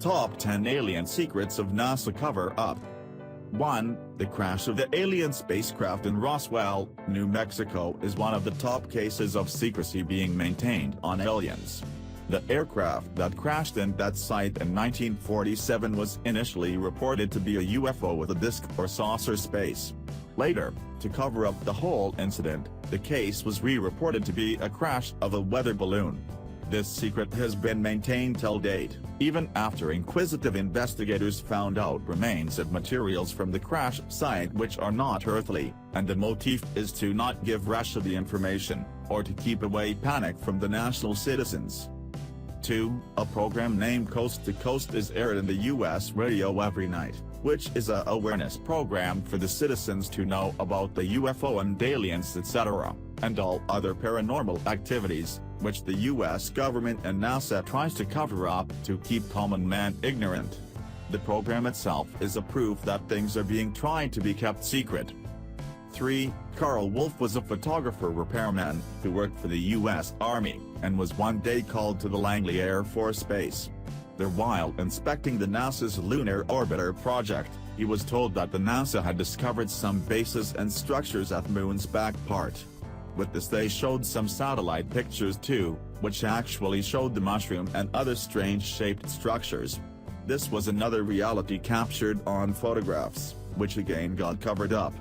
Top 10 Alien Secrets of NASA Cover-Up. 1. The crash of the alien spacecraft in Roswell, New Mexico is one of the top cases of secrecy being maintained on aliens. The aircraft that crashed in that site in 1947 was initially reported to be a UFO with a disk or saucer space. Later, to cover up the whole incident, the case was re-reported to be a crash of a weather balloon. This secret has been maintained till date, even after inquisitive investigators found out remains of materials from the crash site which are not earthly, and the motif is to not give Russia the information, or to keep away panic from the national citizens. 2. A program named Coast to Coast is aired in the U.S. radio every night, which is a awareness program for the citizens to know about the UFO and aliens etc., and all other paranormal activities, which the U.S. government and NASA tries to cover up to keep common man ignorant. The program itself is a proof that things are being tried to be kept secret. 3. Carl Wolf was a photographer repairman who worked for the U.S. Army, and was one day called to the Langley Air Force Base. There, while inspecting the NASA's Lunar Orbiter project, he was told that the NASA had discovered some bases and structures at Moon's back part. With this they showed some satellite pictures too, which actually showed the mushroom and other strange-shaped structures. This was another reality captured on photographs, which again got covered up.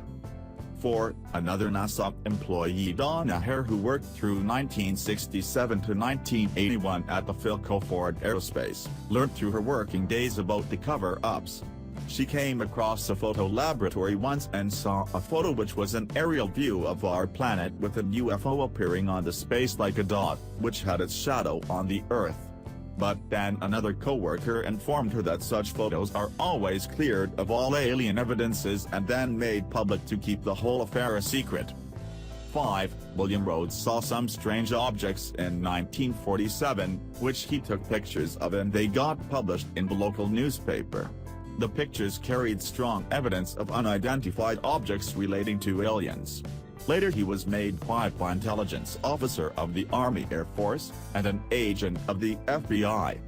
4. Another NASA employee, Donna Hare, who worked through 1967 to 1981 at the Philco Ford Aerospace, learned through her working days about the cover-ups. She came across a photo laboratory once and saw a photo which was an aerial view of our planet with a UFO appearing on the space like a dot, which had its shadow on the Earth. But then another co-worker informed her that such photos are always cleared of all alien evidences and then made public to keep the whole affair a secret. 5. William Rhodes saw some strange objects in 1947, which he took pictures of and they got published in the local newspaper. The pictures carried strong evidence of unidentified objects relating to aliens. Later he was made quiet by intelligence officer of the Army Air Force, and an agent of the FBI.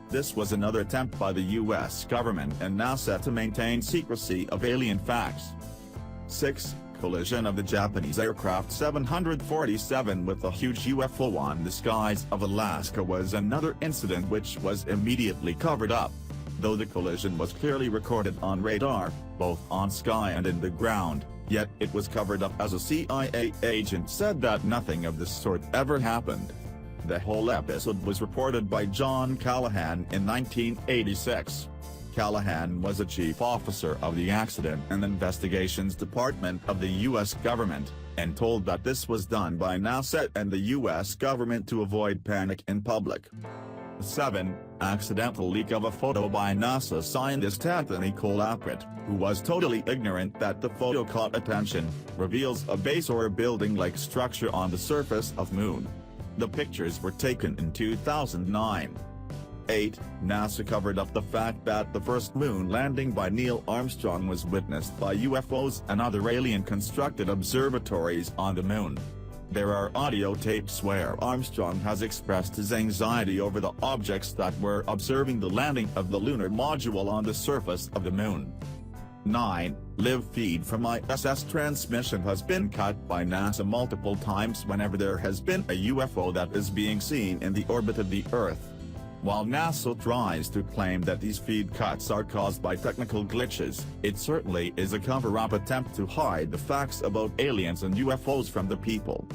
This was another attempt by the U.S. government and NASA to maintain secrecy of alien facts. 6. Collision of the Japanese aircraft 747 with a huge UFO on the skies of Alaska was another incident which was immediately covered up. Though the collision was clearly recorded on radar, both on sky and in the ground, yet it was covered up as a CIA agent said that nothing of this sort ever happened. The whole episode was reported by John Callahan in 1986. Callahan was a chief officer of the Accident and Investigations Department of the U.S. government, and told that this was done by NASA and the U.S. government to avoid panic in public. 7. Accidental leak of a photo by NASA scientist Anthony Colapret, who was totally ignorant that the photo caught attention, reveals a base or building-like structure on the surface of Moon. The pictures were taken in 2009. 8. NASA covered up the fact that the first moon landing by Neil Armstrong was witnessed by UFOs and other alien-constructed observatories on the Moon. There are audio tapes where Armstrong has expressed his anxiety over the objects that were observing the landing of the lunar module on the surface of the Moon. 9. Live feed from ISS transmission has been cut by NASA multiple times whenever there has been a UFO that is being seen in the orbit of the Earth. While NASA tries to claim that these feed cuts are caused by technical glitches, it certainly is a cover-up attempt to hide the facts about aliens and UFOs from the people.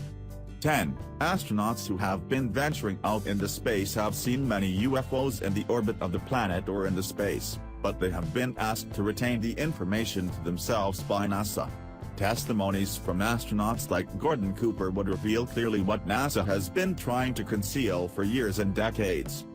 10. Astronauts who have been venturing out into space have seen many UFOs in the orbit of the planet or in the space, but they have been asked to retain the information to themselves by NASA. Testimonies from astronauts like Gordon Cooper would reveal clearly what NASA has been trying to conceal for years and decades.